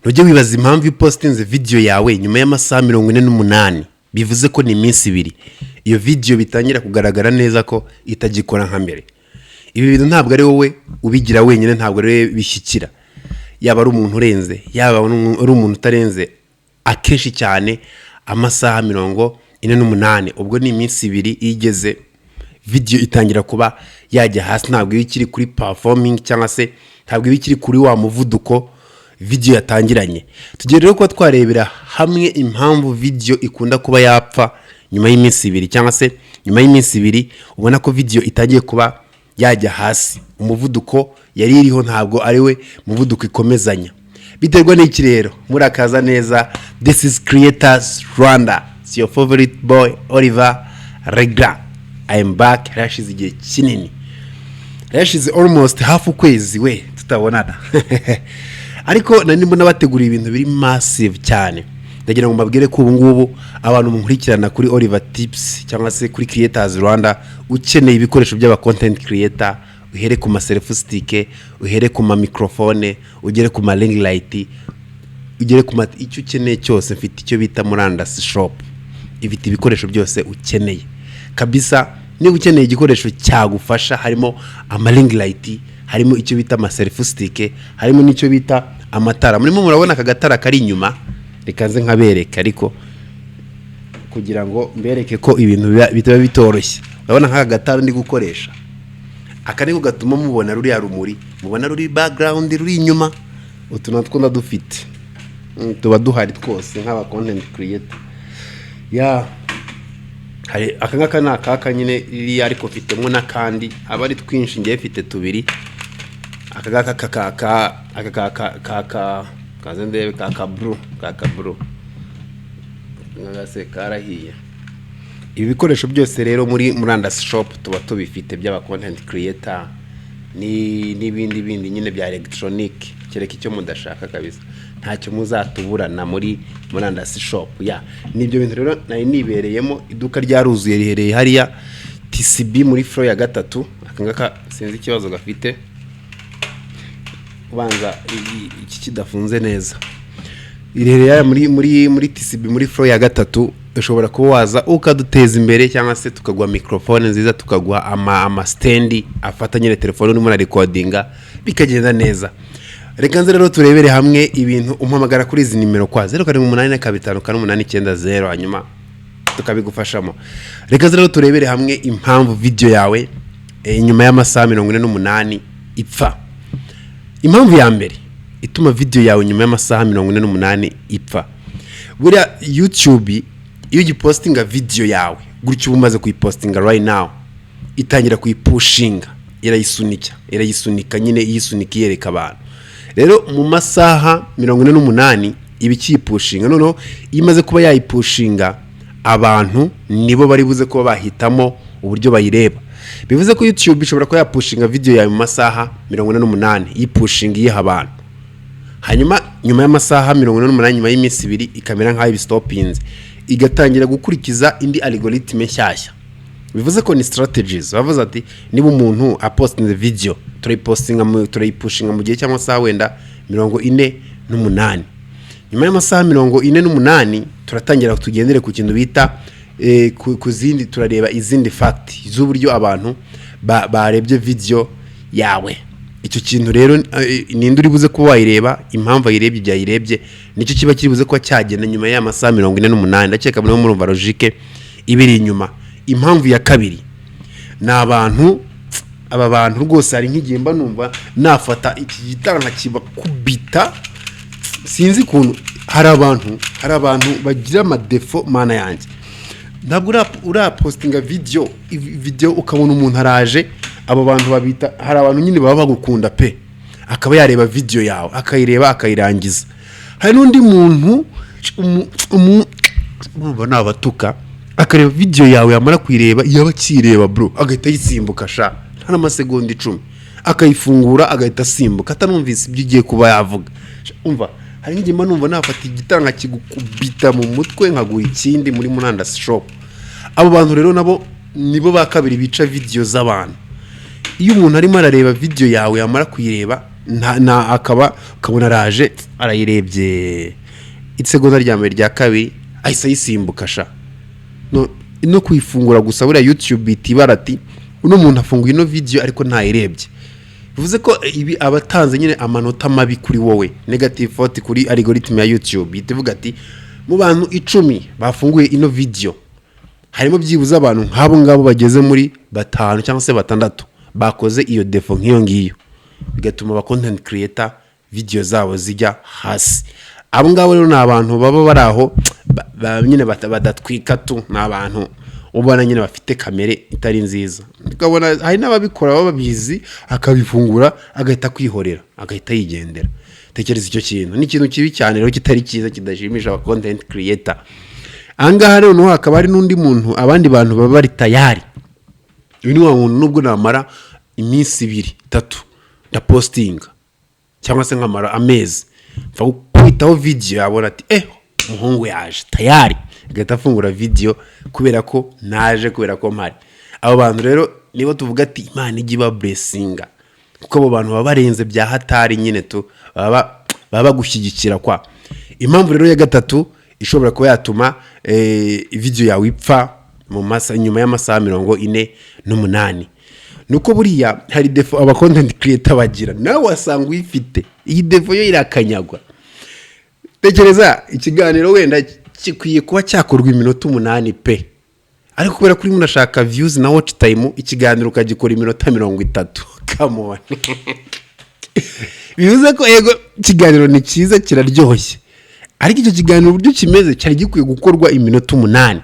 Nujye wibaza impamvu postinze video yawe nyuma y'amasaha 48 bivuze ko ni iminsi 2 iyo video bitangira kugaragara neza ko itagikora nka mbere. Ibi bintu ntabwo ari wowe ubigira wenyine, ntabwo ari bishyikira, yaba ari umuntu urenze yaba ari umuntu utarenze akenshi cyane amasaha 48 ubwo ni iminsi 2 igeze video itangira kuba yajya hasi, ntabwo ibikiri kuri performing cyangwa se ntabwo ibikiri kuri wa muvuduko video yatangiranye. Tugiye rero kuba twarebera hamwe impamvu video ikunda kuba yapfa nyuma y'iminsi 2 cyangwa se nyuma y'iminsi 2 ubona ko video itangiye kuba yajya hasi, umuvuduko yari iriho ntabwo ari we muvuduko ikomezanya. Biterwa n'iki rero? Murakaza neza. This is Creators Rwanda. It's your favorite boy Oliver Regra. I am back. Rashize igihe kinini, rashize almost half ukwezi we tutabonana ariko nanimbo nabategura ibintu biri massive cyane. Ndagira ngo mbabwire ko ubu ngubu abantu munkurikirana kuri Oliver Tips cyangwa se kuri Creators Rwanda ukeneye ibikoresho by'aba content creator, uhere ku ma selfie stick, uhere ku ma microphone, ugere ku ma ring light, ugere ku icyo ukeneye cyose, mfite icyo bita Murandasi shop. Ifite ibikoresho byose ukeneye kabisa. Niba ukeneye igikoresho cyagufasha, harimo ama ring light, harimo icyo bita ama selfie stick, harimo n'icyo bita amatara. Murimo murabona aka gatara kari inyuma, rekaze nkabereka ariko kugira ngo mbereke ko ibintu bitaba bitoroshye. Urabona nka gatara ndi gukoresha, akaniko gatuma mubona ruri ya rumuri, mubona ruri background ruri inyuma. Utu natwo ndadufite, tuba duhari twose nk'aba content creator ya hari akangaka nakaka nyine iri ariko mfitemo nakandi abari twinshi, ngiye mfite tubiri. Akagaka kazendebe kaka bro ngase karahiye. Ibi bikoresho byose rero muri Murandasi shop tuba tubifite by'aba content creator n'ibindi nyine bya electronic. Kereka icyo mudashaka kabisa ntacyo muzatuburana muri Murandasi shop ya. Nibyo bintu rero nari nibereyemo. Iduka ryaruzuye rihereye hariya TCB muri floor ya 3. Akangaka sinzi ikibazo gafite, ubanza iki kidafunze neza. Irereye muri TCB muri floor ya 3. Ushobora kuba waza ukaduteza imbere cyangwa se tukagwa microphone nziza, tukagwa ama stand afatanye telefone urimo na recordinga bikagenda neza. Reka nze rero turebere hamwe ibintu. Umpamagara kuri izi nimero kwa 07825890 hanyuma tukabigufashamo. Reka nze rero turebere hamwe impamvu video yawe nyuma y'amasaha 48 ipfa. Impamvu ya mbere ituma video yawe nyuma y'amasaha 48 ipfa, buriya YouTube iyo ugipostinga video yawe gutyo umaze kuyipostinga right now, itangira kuyipushinga, irayisunika nyine iyisunika yereka abantu. Rero mu masaha 48 ibikipushinga, noneho imaze kuba yayipushinga, abantu nibo bari buze kuba bahitamo uburyo bayireba. Bivuze ko YouTube ishobora kuba yapushinga video yawe mu masaha 48 yipushinga yiha abantu, hanyuma nyuma y'amasaha 48 nyuma y'iminsi 2 ikamera nkaho ibistopinze, igatangira gukurikiza indi algorithm nshyashya. Bivuze ko ni strategies. Bavuze ati niba umuntu apostinze video turayipushinga mu gihe cy'amasaha wenda 48, nyuma y'amasaha 48 turatangira tugendere ku kintu bita ku zindi, turareba izindi fact z'uburyo abantu barebye video yawe. Icyo kintu rero ninde uri buze kuba wayireba, impamvu ayirebye byayirebye nicyo kiba kiri buze kuba cyagenda nyuma y'amasaha 48. Ndakeka muri murumva logique ibiri inyuma. Impamvu ya kabiri na abantu, aba bantu rwose hari nk'igihe mba numva nafata iki gitara nkakiba kubita, sinzi kuntu hari abantu bagira amadefo mana yanjye. Ntabwo urapostinga video ukabona umuntu araje, abo bantu babita, hari abantu nyine baba bagukunda pe, akaba yareba video yawe akayireba akayirangiza. Hari n'undi muntu umva nabatuka akareba video yawe yamara kuyireba yaba kireba bro agahita yisimbuka sha nta n'amasegonda 10 akayifungura agahita asimbuka atanumvise ibyo ugiye kuba yavuga. Umva hari n'igima numva nafata igitanga kigukubita mu mutwe nkaguha ikindi muri Murandasi shop. Abo bantu rero nabo nibo bakabiri bica video z'abantu. Iyo umuntu arimo arareba video yawe yamara kuyireba akaba ukabona araje arayirebye isegonda rya mbere rya kabiri ahise ayisimbuka sha no kuyifungura gusa buriya YouTube itibara ati uno muntu afunguye ino video ariko ntayirebye, bivuze ko ibi abatanze nyine amanota mabi kuri wowe, negative vote kuri algorithm ya YouTube itivuga ati mu bantu 10 bafunguye ino video harimo byibuza abantu nk'abo ngabo bageze muri 5 cyangwa se 6 bakoze iyo defo nk'iyo ngiyo, bigatuma aba content creator video zabo zijya hasi. Abo ngabo rero ni abantu baba baraho nyine badatwika tu, ni abantu ubona nyine bafite kamere itari nziza, ukabona hari n'ababikora baba bizi akabifungura agahita kwihorera agahita yigendera. Tekereza icyo kintu ni ikintu kibi cyane rero kitari cyiza kidashimisha aba content creator. Angaha rero no hakaba hari n'undi muntu, abandi bantu baba bari tayari, uyu ni wa muntu nubwo namara iminsi 2-3 da posting cyangwa se nkamara amezi mfa kwitaho video yabona ati umuhungu yaje tayari agahita afungura video kubera ko naje, kubera ko mpari. Abo bantu rero nibo tuvuga ati Imana igiba blessinga, kuko abo bantu baba barenze bya hatari nyine tu baba gushyigikira kwa. Impamvu rero ya gatatu ishobora kuba yatuma video yawe ipfa nyuma y'amasaha 48 nuko buriya hari defo aba content creator bagira, nawe wasanga uyifite iyi defo yo irakanyagwa. Tekereza ikiganiro wenda kikwiye kuba cyakorwa iminota 8 pe, ariko kubera kuri munashaka views na watch time ikiganiro ukagikora iminota 30. Come on. Bivuze ko ego ikiganiro ni cyiza kiraryoshye, ariko icyo kiganiro uburyo kimeze cyari gikwiye gukorwa iminota 8.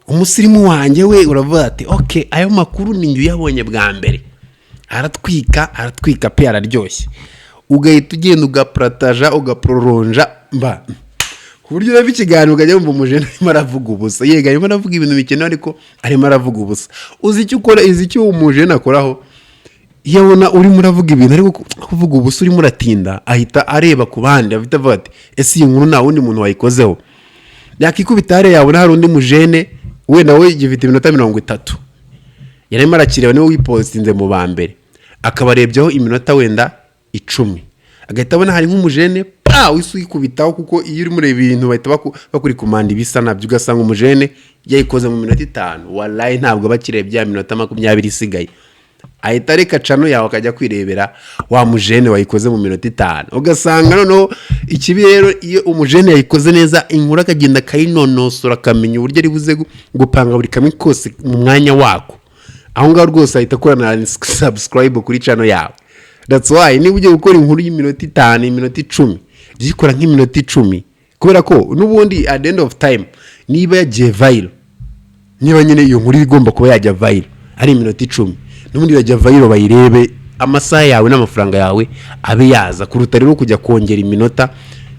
Umusirimu wanjye we uravuga ati okay, ayo makuru ni njye yabonye bwa mbere, aratwika pe araryoshye, ugahita ugenda ugaprataja ugaproronja mba ku buryo rero ikiganiro ukajya wumva umujene arimo aravuga ubusa, yega arimo aravuga ibintu bikenewe ariko arimo aravuga ubusa. Uzi icyo ukora, icyo umujene akoraho, yabona urimo uravuga ibintu ariko kuvuga ubusa urimo uratinda, ahita areba ku bandi afite avuga ati ese iyi nkuru nta wundi muntu wayikozeho. Yakikubita hare yabona hari undi mujene we nawe gifite iminota 30 yarimo arakireba niwe wipostinze mu ba mbere, akabarebyeho iminota wenda 10, agahita abona hari nk'umujene wisukubitaho, kuko iyo uri mureba ibintu bahita bakuri komanda ibisa nabyo, ugasanga umujene yayikoze mu minota 5, wallahi ntabwo bakirebye ya minota 20 isigaye, ahita reka cano yawe akajya kwirebera wa mujene wayikoze mu minota 5. Ugasanga noneho ikibi rero iyo umujene yayikoze neza, inkuru akagenda kayinonosora akamenya uburyo ari buze gupanga buri kamwe kose mu mwanya wako, aho ngaho rwose ahita akora na subscribe kuri channel yawe. That's why niba ugiye gukora inkuru y'iminota 5 iminota 10 gikora nk'iminota 10, kubera ko nubundi at the end of time niba yagiye viral, niba nyine iyo nkuru igomba kuba yajya viral ari iminota 10, nubundi yajya viral bayirebe, amasaha yawe n'amafaranga yawe abe yaza, kuruta rero kujya kongera iminota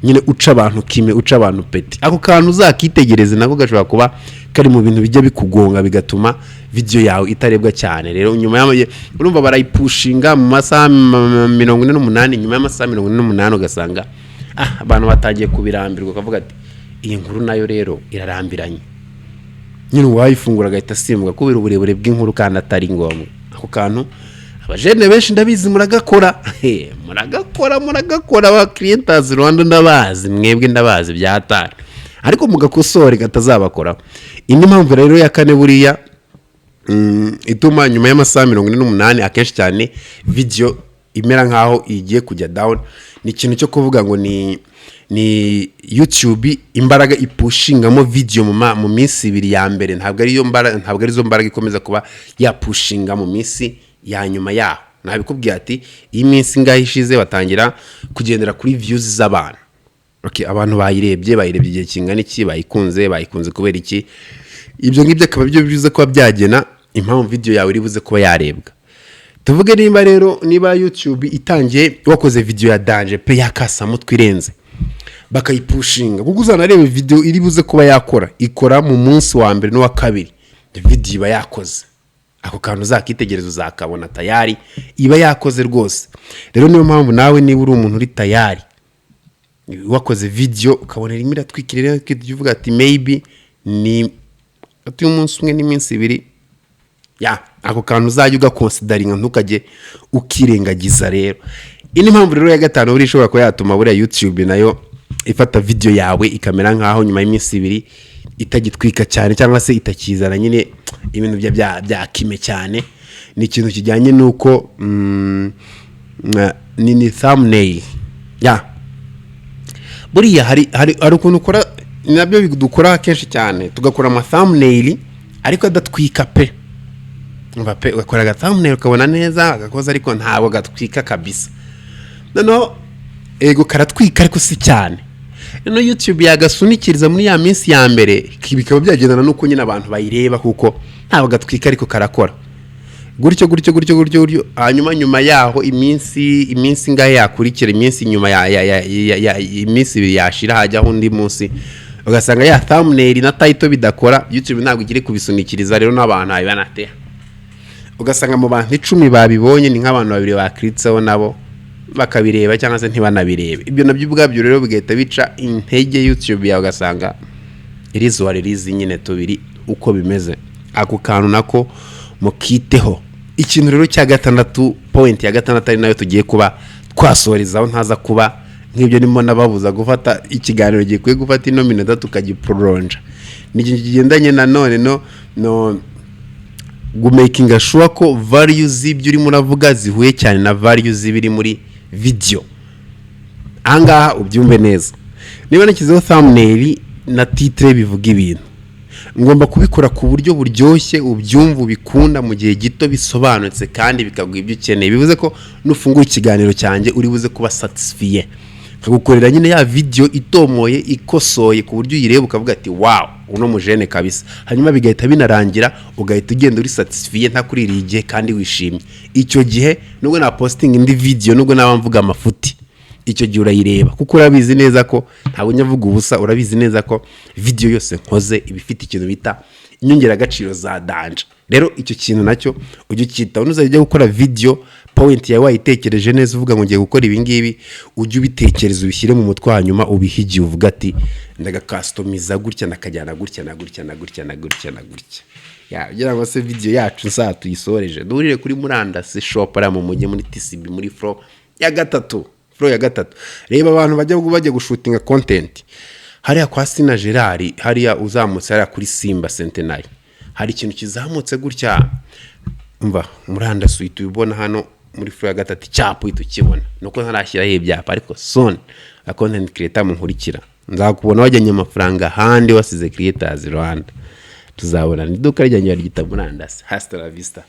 nyine uca abantu kime, uca abantu peti. Ako kantu uzakitegereze nako gashobora kuba kari mu bintu bijya bikugonga bigatuma video yawe itarebwa cyane. Rero nyuma y'amaye urumva barayipushinga mu masaha 48, nyuma y'amasaha 48 ugasanga abantu batangiye kubirambirwa, kavuga ati iyi nkuru nayo rero irarambiranye, nyine wayifungura agahita simbuka kubera uburebure bw'inkuru kandi atari ngombwa. Ako kantu abajene benshi ndabizi muragakora, muragakora aba creators Rwanda ndabazi, mwebwe ndabazi byatari, ariko mugakosore katazabakora. Indi mpamvu rero ya kane buriya ituma nyuma y'amasaha 48 akenshi cyane video imera nkaho igiye kujya down, ni ikintu cyo kuvuga ngo ni YouTube imbaraga ipushingamo video mu minsi 2 ya mbere, ntabwo ari zo mbaraga ikomeza kuba yapushinga mu minsi ya nyuma yaho. Nabikubwiye ati iyi minsi ngahishize batangira kugendera kuri views z'abantu. Okay, abantu bayirebye igihe kingana iki, bayikunze kubera iki, ibyo ngibyo akaba byo bivuze ko byagena impamvu video yawe iri buze kuba yarebwa. Tuvuge niba YouTube itangiye wakoze video ya danger pe yakasa mutwe irenze, bakayipushinga kuko uzanarebe video iri buze kuba yakora, ikora mu munsi wa mbere no wa kabiri video iba yakoze. Ako kantu uzakitegereza uzakabona tayari iba yakoze rwose. Rero niyo mpamvu nawe niba uri umuntu uri tayari wakoze video ukabona irimo iratwikirira, uvuga ati maybe ni umunsi umwe n'iminsi 2, ako kantu uzajya ugaconsideringa ntukajye ukirengagiza. Rero ini mpamvu rero ya gatanu buri ishobora ko yatuma buriya YouTube nayo ifata video yawe ikamera nkaho nyuma y'iminsi 2 itagitwika cyane cyangwa se itakizana nyine ibintu bya kime cyane. Ni ikintu kijyanye nuko ni thumbnail buriya hari ukuntu ukora nabyo dukora kenshi cyane, tugakora ama thumbnail ariko adatwika pe. Mbappe ukora thumbnail ukabona neza agakoza ariko ntabwo gatwika kabisa. No ego karatwika ariko si cyane. No YouTube yagasunikiriza muri ya minsi ya mbere bikaba byagendana nuko nyine abantu bayireba kuko ntabwo gatwika ariko karakora. Gutyo nyuma yaho iminsi ngahe yakurikira iminsi nyuma ya iminsi 2 yashira hajyaho undi munsi ugasanga ya thumbnail na title bidakora. YouTube ntabwo igire kubisunikiriza rero n'abantu ayibanate. Ugasanga mu bantu 10 babibonye ni nk'abantu 2 bakritseho nabo bakabireba cyangwa se ntibanabirebe. Ibyo nabyo ubwabyo rero bigahita bica intege YouTube yawe, ugasanga irizo ririzi nyine tubiri uko bimeze. Ako kantu nako mukiteho. Ikintu rero cya gatandatu, point ya gatandatu ari nayo tugiye kuba twasorezaho, ntaza kuba nk'ibyo nimo nababuza gufata ikiganiro gikwiye gufata ino minota tukagiprolonge. Ni ikintu kigendanye na none no making sure ko values z'ibyo uri muravuga zihuye cyane na values zibiri muri video. Angaha ubyumve neza. Niba nakizeho thumbnail na titre bivuga ibintu, ngomba kubikora ku buryo buryoshye ubyumva ubikunda mu gihe gito bisobanutse kandi bikaguha ibyo ukeneye. Bivuze ko nufungura ikiganiro cyanjye uri buze kuba satisfied. Kagukorera nyine ya video itomoye ikosoye ku buryo uyireba ukavuga ati wow uno mujene kabisa. Hanyuma bigahita binarangira ugahita ugenda uri satisfied nta kuririye igihe kandi wishimye. Icyo gihe nubwo na posting indi video nubwo nabamvuga amafuti, icyo gihe urayireba kuko urabizi neza ko ntabwo nyavuga ubusa. Urabizi neza ko video yose nkoze ibifite ikintu bita inyongera agaciro za danje. Rero icyo kintu nacyo ujye ukita unuzajya gukora video point yawe wayitekereje neza uvuga ngo ngiye gukora ibi ngibi, ujye ubitekereza ubishyire mu mutwe hanyuma ubihigiye uvuga ati ndaga customiza gutya nakajyana gutya na gutya na gutya na gutya na gutya. Ugira ngo se video yacu nsa tuyisoreje durire kuri murandasi shop ara mu mujye muri TCB muri flow ya gatatu. Reba abantu bajya gushutinga content hariya kwa Sina Gerard, hariya uzamutse hariya kuri Simba Centenary, hari ikintu kizamutse gutya umva murandasi uhita ubibona hano muri flow ya gatatu cyapo tukibona. Nuko ntarashyiraho ibyapa ariko soon a content creator munkurikira nzakubona wajyanye amafaranga handi wasize creators Rwanda. Tuzabona ni duka ryanjye ryita murandasi. Hasta la vista.